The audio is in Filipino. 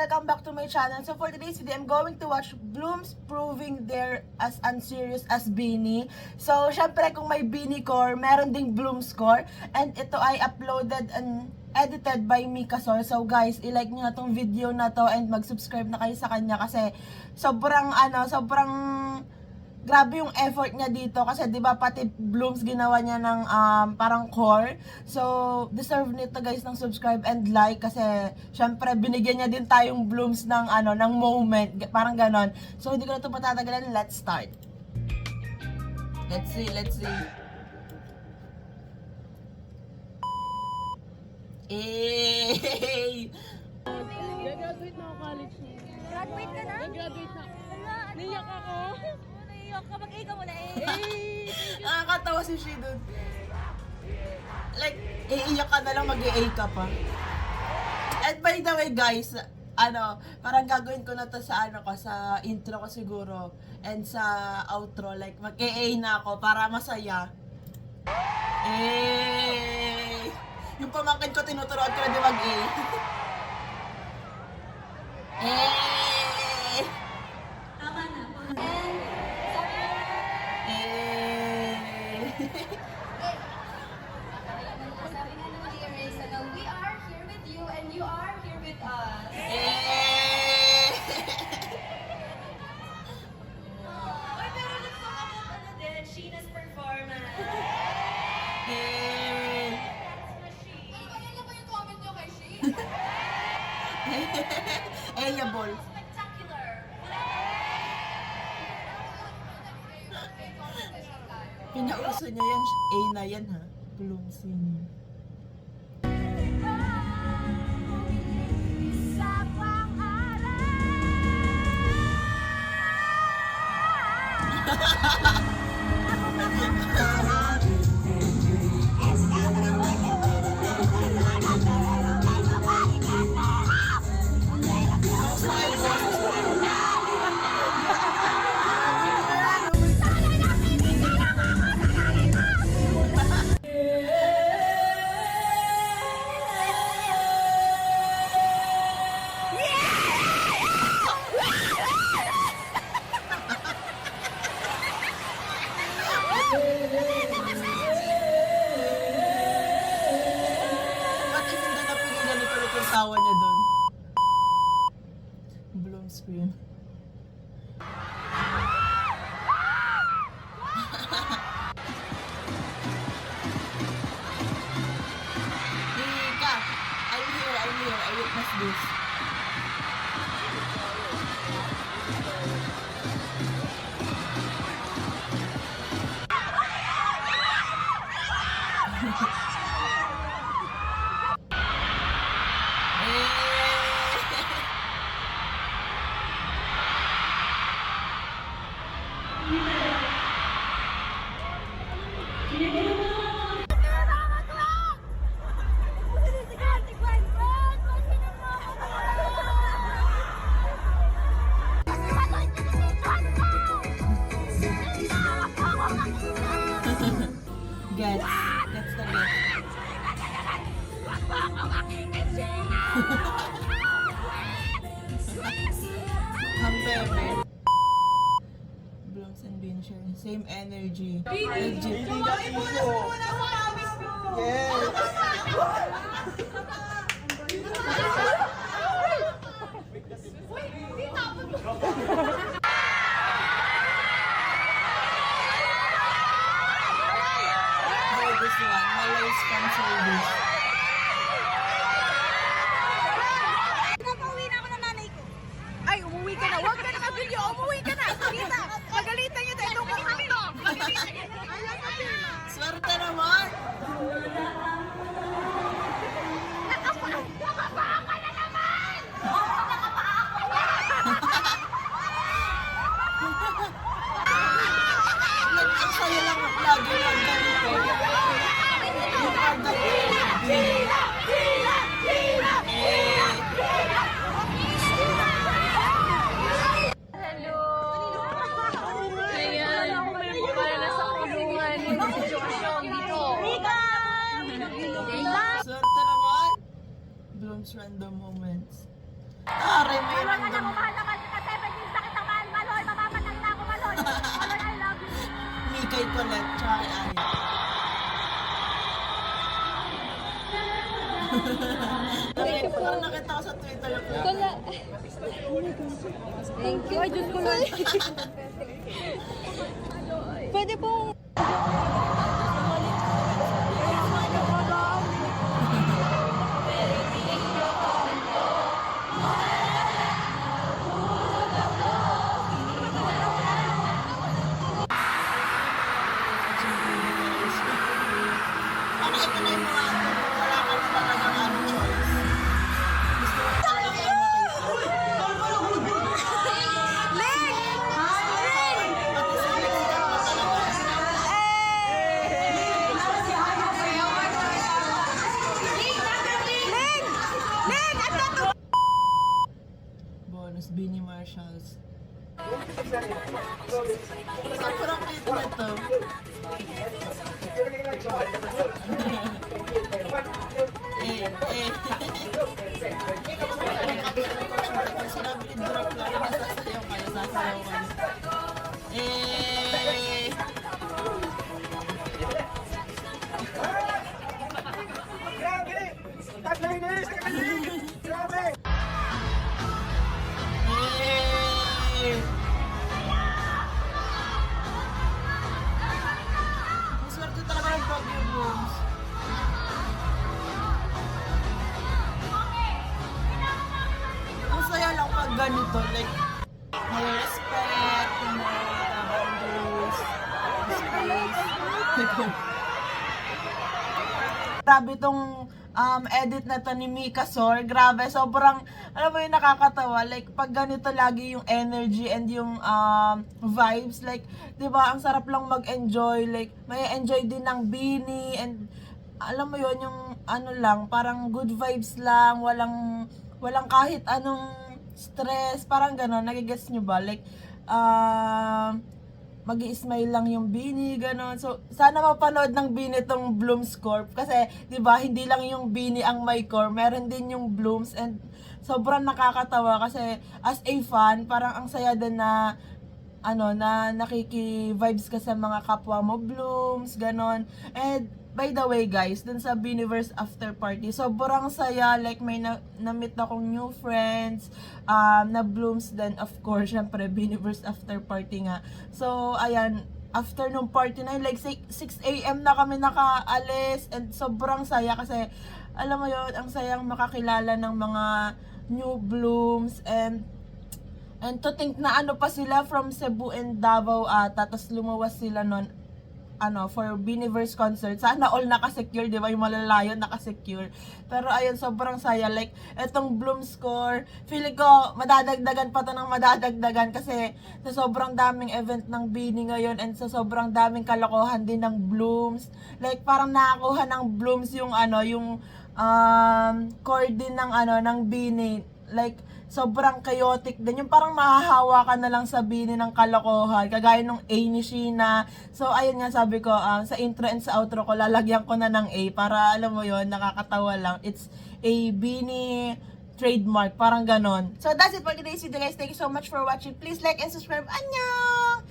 welcome back to my channel. So for today's video, I'm going to watch Blooms proving they're as unserious as Beanie. So syempre kung may Beanie core, meron ding Blooms core. And ito ay uploaded and edited by Mika Sor. So guys, i-like nyo na tong video na to and mag-subscribe na kayo sa kanya kasi sobrang grabe yung effort niya dito kasi 'di ba pati Blooms ginawa niya ng parang core. So deserve nito guys ng subscribe and like kasi syempre binigyan niya din tayong Blooms ng ng moment, parang ganon. So hindi ko na ito patatagalan, let's start. Let's see. Graduate na ako college niya. Graduate ka na? Graduate na. Wala, ano? Niyak ako. Naiyak ka, mag-A ka muna eh. Nakakatawa si Shidun. Like, iiyak ka na lang, mag-A ka pa. And by the way guys, parang gagawin ko na to sa sa intro ko siguro and sa outro, like mag-A na ako para masaya. Yung pamangkin ko tinuturuan ko na di mag-A. Tama na. Sabi nga naman ni Erasa na we are here with you and you are here with us. Oy, pero let's talk about din, Sheena's performance. That's She. Ano ba yung comment nyo kay She? Eliable. Spectacular. Pinauso niya yan, A na yan ha. Blooms yun. Ba't hindi na pinigyan ni Kulit yung tawa niya doon? Bloom screen. Mika! I'm here. I witness this. That's the get. Hampere. Blooms and Bean share same energy. Legit. This one, Malay sponsor this. Pinapauwi na ako ng nanay ko. Ay, umuwi ka na. Huwag ka na mag-video. Umuwi ka na. Kita. Magalitan niyo tayo. Itong kami to. Swerte naman! random. mahal na kita. 7 years na kita mahal, Maloy. Mamamatay na ako, Maloy. Maloy, I love you. Me kay Colette, tsaka kay Aya. Parang nakita ko sa Twitter ko. Thank you. Ay, Diyos ko lang. Pwede pong... Ano ito na yung mga wala ka na talagang ano choice. Gusto mo talaga kayo Pati sa Mexican mo talaga. Bonus, Beanie Marshalls. Sobrang cute na to. Pag sinabi ni drop lang, nasasayaw kayo, sasayaw kayo. Ang swerte talaga ng Baguio Booms. Ang saya lang pag ganito, like, may respect, may boundaries, space. Grabe tong edit na to ni Mika Sor. Grabe, sobrang, alam mo yung nakakatawa. Like, pag ganito lagi yung energy and yung vibes. Like, di ba ang sarap lang mag-enjoy. Like, may enjoy din ng Beanie. And, alam mo yun, yung ano lang, parang good vibes lang. Walang kahit anong stress. Parang gano'n, nagigets nyo ba? Like, mag-i-smile lang yung Beanie, gano'n. So, sana mapanood ng Beanie tong Blooms Corp. Kasi, di ba, hindi lang yung Beanie ang may core, meron din yung Blooms. And, sobrang nakakatawa kasi, as a fan, parang ang saya din na, na nakiki-vibes ka sa mga kapwa mo Blooms, gano'n. And, by the way guys, dun sa Beaniverse after party, sobrang saya, like may na-meet akong new friends, na Blooms, then of course, syempre Beaniverse after party nga. So, ayan, after nung party na yun, like 6 AM na kami nakaalis, and sobrang saya kasi, alam mo yun, ang sayang makakilala ng mga new Blooms, and to think na ano pa sila from Cebu and Davao ata, tapos lumawas sila nun, for Beaniverse concert. Sana all nakasecure, di ba? Yung malalayo nakasecure. Pero ayun, sobrang saya. Like, etong Bloom Score, feeling ko, madadagdagan pa to ng madadagdagan kasi sa sobrang daming event ng Beanie ngayon and sa sobrang daming kalokohan din ng Blooms. Like, parang nakakuha ng Blooms yung yung core din ng ng Beanie. Like, sobrang chaotic din. Yung parang mahahawa ka na lang sa Beanie ng kalokohan. Kagaya nung A ni Sheena. So, ayun nga sabi ko, sa intro and sa outro ko, lalagyan ko na ng A para, alam mo yon, nakakatawa lang. It's a Beanie trademark. Parang ganon. So, that's it for today's video guys. Thank you so much for watching. Please like and subscribe. Annyeong!